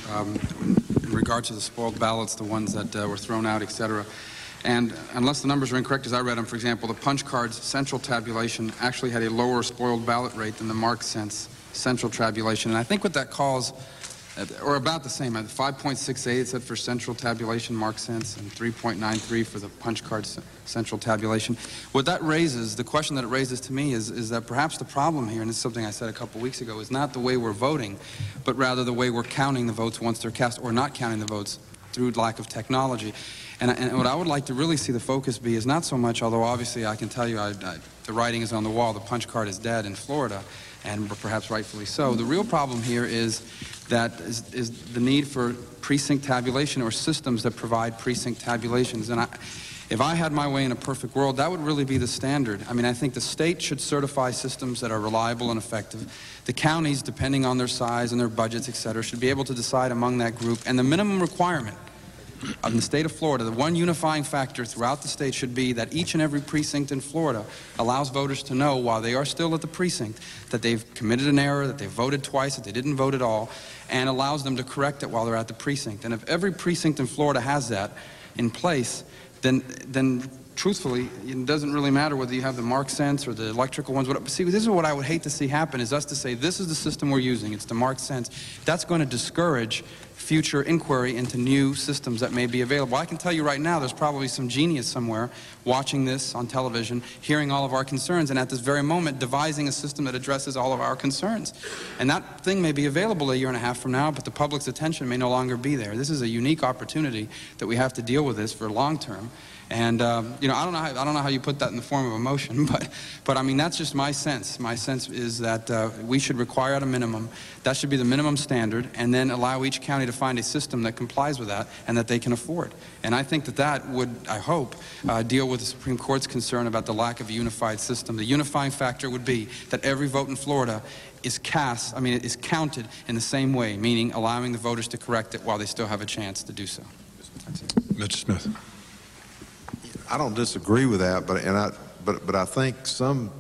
in regard to the spoiled ballots, the ones that were thrown out, etc. And unless the numbers are incorrect, as I read them, for example, the punch card's central tabulation actually had a lower spoiled ballot rate than the mark sense central tabulation. And I think what that calls, or about the same, 5.68 it said for central tabulation mark sense and 3.93 for the punch card central tabulation. What that raises, the question that it raises to me is that perhaps the problem here, and it's something I said a couple weeks ago, is not the way we're voting, but rather the way we're counting the votes once they're cast, or not counting the votes through lack of technology. And what I would like to really see the focus be is not so much, although obviously I can tell you the writing is on the wall, the punch card is dead in Florida, and perhaps rightfully so. The real problem here is the need for precinct tabulation, or systems that provide precinct tabulations. And if I had my way in a perfect world, that would really be the standard. I mean, I think the state should certify systems that are reliable and effective. The counties, depending on their size and their budgets, etc., should be able to decide among that group. And the minimum requirement in the state of Florida, the one unifying factor throughout the state should be that each and every precinct in Florida allows voters to know, while they are still at the precinct, that they've committed an error, that they voted twice, that they didn't vote at all, and allows them to correct it while they're at the precinct. And if every precinct in Florida has that in place, then truthfully, it doesn't really matter whether you have the mark sense or the electrical ones. See, this is what I would hate to see happen, is us to say, this is the system we're using, it's the mark sense. That's going to discourage future inquiry into new systems that may be available. I can tell you right now, there's probably some genius somewhere watching this on television, hearing all of our concerns, and at this very moment devising a system that addresses all of our concerns. And that thing may be available a year and a half from now, but the public's attention may no longer be there. This is a unique opportunity that we have to deal with this for long term. And you know, I don't know how you put that in the form of a motion, but I mean, that's just my sense. My sense is that we should require at a minimum, that should be the minimum standard, and then allow each county to find a system that complies with that and that they can afford. And I think that that would, I hope, deal with the Supreme Court's concern about the lack of a unified system. The unifying factor would be that every vote in Florida is cast, I mean, it is counted in the same way, meaning allowing the voters to correct it while they still have a chance to do so. That's it. Mr. Smith. I don't disagree with that, but I think some